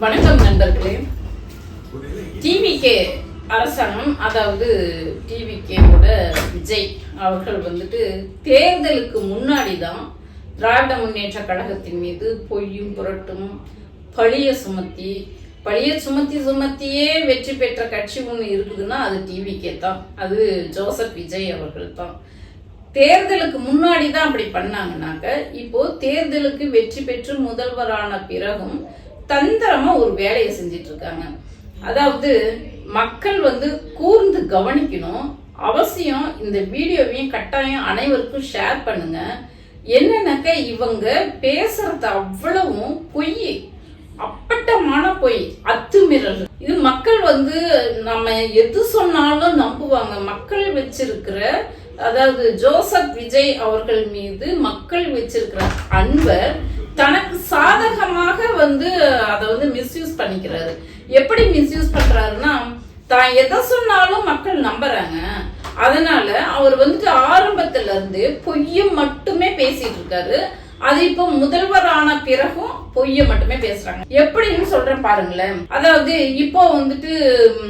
வணக்கம் நண்பர்களே. டிவிகே அரசாங்கம், அதாவது டிவிகேவோட விஜய் அவர்கள் தேர்தலுக்கு முன்னாடி தான் திராவிட முன்னேற்ற கழகத்தின் மீது பொய்யும் புரட்டும் பழிய சுமத்தியே வெற்றி பெற்ற கட்சி ஒன்று இருக்குதுன்னா அது டிவிகே தான். அது ஜோசப் விஜய் அவர்கள் தான். தேர்தலுக்கு முன்னாடி தான் அப்படி பண்ணாங்கன்னாக்க, இப்போ தேர்தலுக்கு வெற்றி பெற்று முதல்வரான பிறகும் தந்திரமா ஒரு வேலையை செஞ்சிட்டு இருக்காங்க. அதாவது மக்கள் கூர்ந்து கவனிக்கணும். அவசியம் இந்த வீடியோவையும் கட்டாயம் அனைவருக்கும் ஷேர் பண்ணுங்க. என்னன்னாக்க, இவங்க பேசுறது அவ்வளவும் பொய், அப்பட்டமான பொய், அத்துமீறல். இது மக்கள் நம்ம எது சொன்னாலும் நம்புவாங்க. மக்கள் வச்சிருக்கிற, அதாவது ஜோசப் விஜய் அவர்கள் மீது மக்கள் வச்சிருக்கிற அன்பை தனக்கு சாதகமாக அதை மிஸ்யூஸ் பண்ணிக்கிறாரு. எப்படி மிஸ்யூஸ் பண்றாருன்னா, தான் எதை சொன்னாலும் மக்கள் நம்புறாங்க. அதனால அவர் ஆரம்பத்துல இருந்து பொய்ய மட்டுமே பேசிட்டு இருக்காரு. அது இப்போ முதல்வர் ஆன பிறகும் பொய்ய மட்டுமே பேசுறாங்க. எப்படின்னு சொல்றேன் பாருங்களேன். அதாவது இப்போ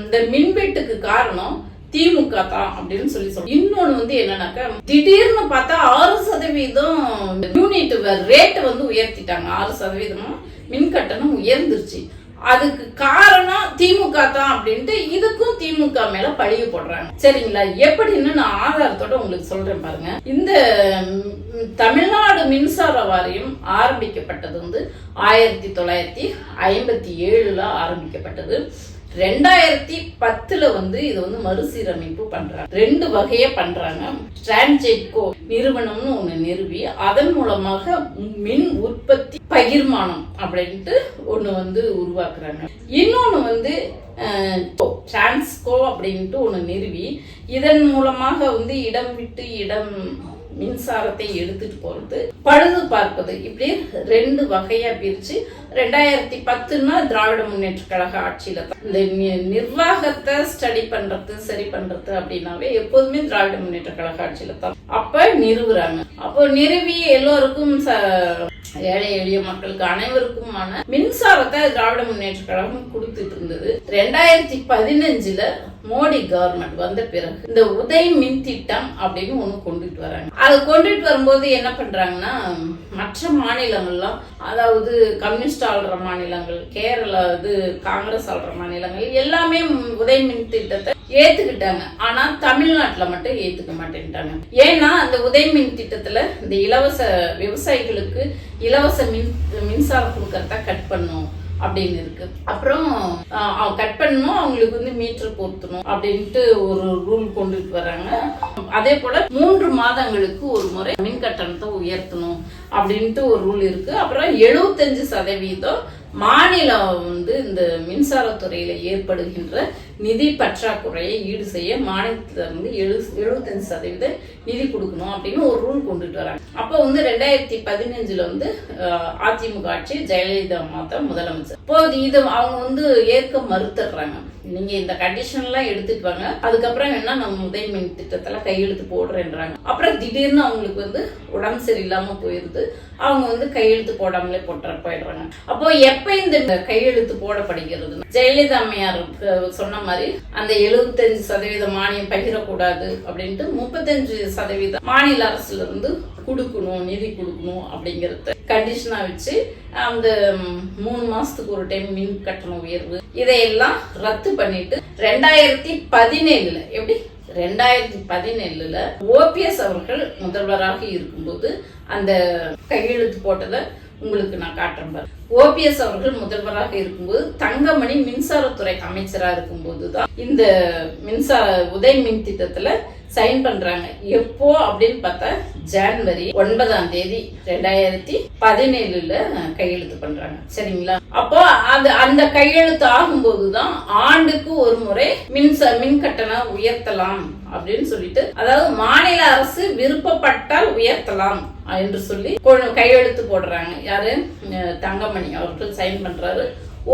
இந்த மின்வெட்டுக்கு காரணம் திமுக தான் அப்படின்னு சொல்லி இன்னொன்னு என்னன்னாக்கா, திடீர்னு பார்த்தா 6% யூனிட் ரேட் உயர்த்திட்டாங்க. 6% மின் கட்டணம் உயர்ந்துருச்சு. அதுக்கு காரணம் திமுக தான் அப்படின்ட்டு இதுக்கும் திமுக மேல பழிய போடுறாங்க. சரிங்களா? எப்படின்னு நான் ஆதாரத்தோட உங்களுக்கு சொல்றேன் பாருங்க. இந்த தமிழ்நாடு மின்சார வாரியம் ஆரம்பிக்கப்பட்டது 1957 ஆரம்பிக்கப்பட்டது. 2010 இது மறுசீரமைப்பு பண்றாங்க. 2 வகையா பண்றாங்க. டிரான்ஜெட்கோ நிறுவனம்னு ஒண்ணு நிறுவி அதன் மூலமாக மின் உற்பத்தி பகிர்மானம் அப்படின்ட்டு ஒண்ணு உருவாக்குறாங்க. இன்னொன்னு டிரான்ஸ்கோ அப்படின்ட்டு ஒண்ணு நிறுவி இதன் மூலமாக இடம் விட்டு இடம் மின்சாரத்தை எடுத்துட்டு போறது, பழுது பார்ப்பது, இப்படி 2 வகையா பிரிச்சு 2010 திராவிட முன்னேற்ற கழக ஆட்சியில தான் இந்த நிர்வாகத்தை ஸ்டடி பண்றது, சரி பண்றது அப்படின்னாவே எப்போதுமே திராவிட முன்னேற்ற கழக ஆட்சியில தான் அப்ப நிறுவுறாங்க. அப்போ நிறுவி எல்லோருக்கும் ஏழை எளிய மக்களுக்கு அனைவருக்குமான மின்சாரத்தை திராவிட முன்னேற்ற கழகம் கொடுத்துட்டு இருந்தது. 2015 மோடி கவர்மெண்ட் வந்த பிறகு இந்த உதய் மின் திட்டம் அப்படின்னு ஒண்ணு கொண்டுட்டு வராங்க. அதை கொண்டுட்டு வரும்போது என்ன பண்றாங்கன்னா, மற்ற மாநிலங்கள்லாம், அதாவது கம்யூனிஸ்ட் ஆள்ற மாநிலங்கள், கேரளா காங்கிரஸ் ஆள்ற மாநிலங்கள் எல்லாமே உதய் மின் திட்டத்தை ஏத்துக்கிட்டாங்க. ஆனா தமிழ்நாட்டுல மட்டும் ஏத்துக்க மாட்டேன்ட்டாங்க. ஏன்னா அந்த உதய் மின் திட்டத்துல இந்த இலவச விவசாயிகளுக்கு இலவச மின்சாரம் கொடுக்கறத கட் பண்ணும் அப்படின்னு இருக்கு. அப்புறம் கட் பண்ணணும், அவங்களுக்கு மீட்டர் பொருத்தணும் அப்படின்ட்டு ஒரு ரூல் கொண்டுட்டு வராங்க. அதே போல 3 மாதங்களுக்கு ஒரு முறை மின் கட்டணத்தை உயர்த்தணும் அப்படின்ட்டு ஒரு ரூல் இருக்கு. அப்புறம் 75% மாநிலம் இந்த மின்சாரத்துறையில ஏற்படுகின்ற நிதி பற்றாக்குறையை ஈடு செய்ய மாநிலத்திலிருந்து 75% நிதி கொடுக்கணும் அப்படின்னு ஒரு ரூல் கொண்டுட்டு வராங்க. அப்போ 2015 அதிமுக ஆட்சி, ஜெயலலிதா அம்மா தான் முதலமைச்சர். இப்போ இது அவங்க ஏற்க மறுத்துறாங்க. நீங்க இந்த கண்டிஷன் எல்லாம் எடுத்துட்டு வாங்க, அதுக்கப்புறம் என்ன நம்ம உதய் மின் திட்டத்துல கையெழுத்து போடுறேன்றாங்க. அப்புறம் திடீர்னு அவங்களுக்கு உடம்பு சரியில்லாம போயிருது. அவங்க கையெழுத்து போடாமலே போயிடுறாங்க. அப்போ எப்ப இந்த கையெழுத்து போடப்படுகிறது? ஜெயலலிதா அம்மையார் சொன்ன மாதிரி அந்த 75% மானியம் பகிரக்கூடாது அப்படின்ட்டு 35% மாநில அரசுல இருந்து கொடுக்கணும், நிதி கொடுக்கணும் அப்படிங்கறத கண்டிஷனா வச்சு அந்த 3 மாசத்துக்கு ஒரு டைம் மின் கட்டண உயர்வு இதையெல்லாம் ரத்து பண்ணிட்டு 2017 எப்படி 2017 ஓபிஎஸ் அவர்கள் முதல்வராக இருக்கும்போது அந்த கையெழுத்து போட்டதை உங்களுக்கு நான் காட்டுறேன் பாரு. ஓபிஎஸ் அவர்கள் முதல்வராக இருக்கும்போது தங்கமணி மின்சாரத்துறை அமைச்சரா இருக்கும்போது தான் இந்த உதய் மின் திட்டத்துல சைன் பண்றாங்க. எப்போ அப்படின்னு பார்த்தா ஜனவரி 9 2017 கையெழுத்து பண்றாங்க. சரிங்களா? அப்போ அந்த கையெழுத்து ஆகும்போதுதான் ஆண்டுக்கு ஒரு முறை மின் கட்டணம் உயர்த்தலாம் அப்படின்னு சொல்லிட்டு, அதாவது மாநில அரசு விருப்பப்பட்டால் உயர்த்தலாம் என்று சொல்லி கையெழுத்து போடுறாங்க. யாரு? தங்கமணி அவர்கள் சைன் பண்றாரு.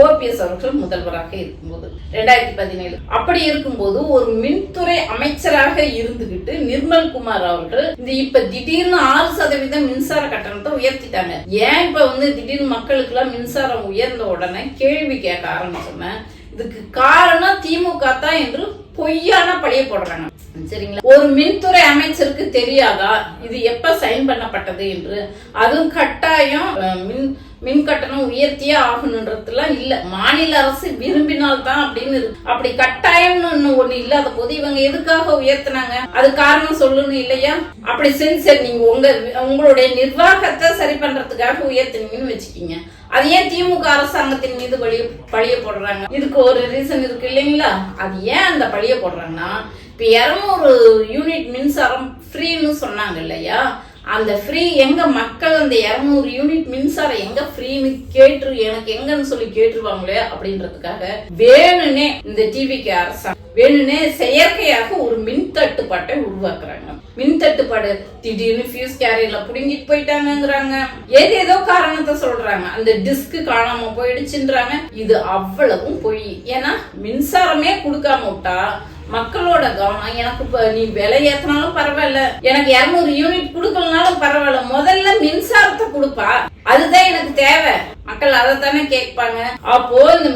ஓபிஎஸ் அவர்கள் முதல்வராக இருக்கும்போது 2017. அப்படி இருக்கும்போது ஒரு மின்துறை அமைச்சராக இருந்துகிட்டு நிர்மல்குமார் அவர்கள் இந்த இப்ப திடீர்னு 6% மின்சார கட்டணத்தை உயர்த்திட்டாங்க. ஏன் இப்ப திடீர்னு மக்களுக்கு எல்லாம் மின்சாரம் உயர்ந்த உடனே கேள்வி கேட்க ஆரம்பிச்சோம்னா இதுக்கு காரணம் திமுக தான் என்று பொய்யான பழிய போடுறாங்க. சரிங்களா? ஒரு மின்துறை அமைச்சருக்கு தெரியாதா இது எப்ப சைன் பண்ணப்பட்டது என்று? அதுவும் கட்டாயம் மின் கட்டணம் உயர்த்தியே ஆகணுன்றதுலாம் இல்ல, மாநில அரசு விரும்பினால்தான் அப்படின்னு இருக்கு. அப்படி கட்டாயம்னு ஒண்ணு இல்லாத போது இவங்க எதுக்காக உயர்த்தினாங்க? அது காரணம் சொல்லணும் இல்லையா? அப்படி சரி நீங்க உங்களுடைய நிர்வாகத்தை சரி பண்றதுக்காக உயர்த்தினீங்கன்னு வச்சுக்கீங்க. அது ஏன் திமுக அரசாங்கத்தின் மீது பழிய போடுறாங்க? இதுக்கு ஒரு ரீசன் இருக்கு இல்லைங்களா? அது ஏன் அந்த பழிய போடுறாங்கன்னா இப்ப 200 யூனிட் மின்சாரம் ஃப்ரீன்னு சொன்னாங்க இல்லையா? அந்த ஃப்ரீ எங்க மக்கள் அந்த 200 யூனிட் மின்சாரம் எங்க ஃப்ரீன்னு எனக்கு எங்கன்னு சொல்லி கேட்டுருவாங்களே அப்படின்றதுக்காக வேணுனே இந்த டிவிக்கு அரசாங்கம் வேணுனே செயற்கையாக ஒரு மின் தட்டுப்பாட்டை உருவாக்குறாங்க. மின் தட்டுப்பாடு திடீர்னு ஃபியூஸ் கேரியர்ல புடுங்கிட்டு போயிட்டாங்கிறாங்க, ஏதேதோ காரணத்தை சொல்றாங்க, அந்த டிஸ்க் காணாம போயிடுச்சுன்றாங்க. இது அவ்வளவும் பொய். ஏன்னா மின்சாரமே கொடுக்காம விட்டா மக்களோட கவனம் எனக்கு நீ விலை ஏத்தினாலும் பரவாயில்ல, எனக்கு 200 யூனிட் கொடுக்கலனாலும் பரவாயில்ல, முதல்ல மின்சாரத்தை கொடுப்பா, அதுதான் எனக்கு தேவை. மக்கள் அதைத்தானே கேட்பாங்க. அப்போ இந்த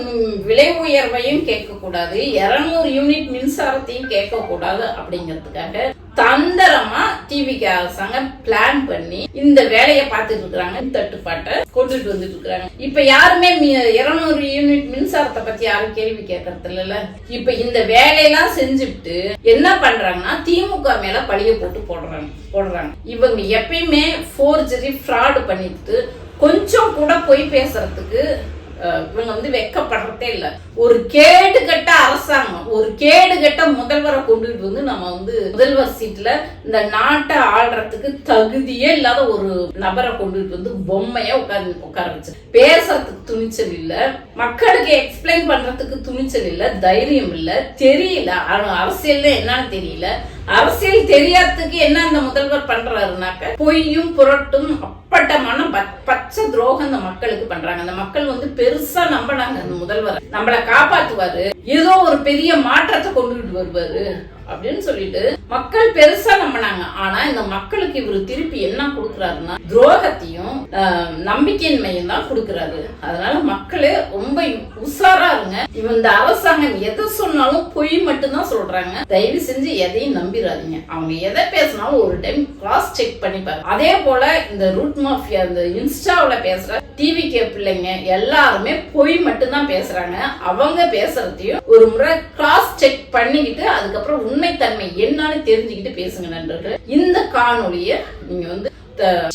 விலை உயர்வையும் கேட்க கூடாது, 200 யூனிட் மின்சாரத்தையும் கேட்க கூடாது அப்படிங்கிறதுக்காக தந்திரமா டிவிக்கு அரசாங்கம் பிளான் பண்ணி இந்த வேலையை பார்த்துட்டு இருக்காங்க. தட்டுப்பாட்டை கொண்டுட்டு வந்துட்டு இருக்காங்க. இப்ப யாருமே 200 யூனிட் மின்சாரத்தை பத்தி யாரும் கேள்வி கேட்கறது இல்ல. இப்ப இந்த வேலையெல்லாம் செஞ்சுட்டு என்ன பண்றாங்கன்னா திமுக மேல பழிய போட்டு போடுறாங்க. இவங்க எப்பயுமே ஃபோர்ஜரி ஃப்ராட் பண்ணிட்டு கொஞ்சம் கூட போய் பேசுறதுக்கு இவங்க வெக்கப்படுறதே இல்ல. ஒரு கேடுகட்ட அரசாங்கம், ஒரு கேடுகட்ட முதல்வரை கொண்டுட்டு நம்ம முதல்வர் சீட்ல இந்த நாட்டை ஆள்றதுக்கு தகுதியே இல்லாத ஒரு நபரை கொண்டுட்டு பொம்மையா உட்கார வச்சு பேசுறதுக்கு துணிச்சல் இல்ல, மக்களுக்கு எக்ஸ்பிளைன் பண்றதுக்கு துணிச்சல் இல்ல, தைரியம் இல்ல, தெரியல அரசியல் என்னன்னு தெரியல. அரசியல் தெரியாததுக்கு என்ன அந்த முதல்வர் பண்றாருனாக்க பொய்யும் புரட்டும் அப்பட்டமான பச்சை துரோகம் அந்த மக்களுக்கு பண்றாங்க. அந்த மக்கள் பெருசா நம்பினாங்க அந்த முதல்வர் நம்மளை காப்பாத்துவாரு, ஏதோ ஒரு பெரிய மாற்றத்தை கொண்டுகிட்டு வருவாரு அப்படின்னு சொல்லிட்டு மக்கள் பெருசா நம்பினாங்க. ஆனா இந்த மக்களுக்கு இவரு திருப்பி என்ன கொடுக்கறாருன்னா துரோகத்தையும் நம்பிக்கையின்மையும் தான் கொடுக்கறாரு. அதனால மக்களே ரொம்ப உஷாரா இருங்க. இந்த அரசாங்கம் எதை சொன்னாலும் பொய் மட்டும்தான் சொல்றாங்க. தயவு செஞ்சு எதையும் நம்பிடாதீங்க. அவங்க எதை பேசினாலும் ஒரு டைம் கிராஸ் செக் பண்ணி பாருங்க. அதே போல இந்த ரூட் மாஃபியா இந்த இன்ஸ்டாவில பேசுற டிவிகே பிள்ளைங்க எல்லாருமே பொய் மட்டும்தான் பேசுறாங்க. அவங்க பேசுறதையும் ஒரு முறை கிராஸ் செக் பண்ணிக்கிட்டு அதுக்கப்புறம் உண்மைத்தன்மை என்னன்னு தெரிஞ்சுக்கிட்டு பேசுங்க நண்பர்கள். இந்த காணொலியை நீங்க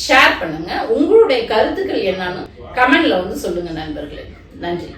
ஷேர் பண்ணுங்க. உங்களுடைய கருத்துக்கள் என்னன்னு கமெண்ட்ல சொல்லுங்க நண்பர்களே. நன்றி.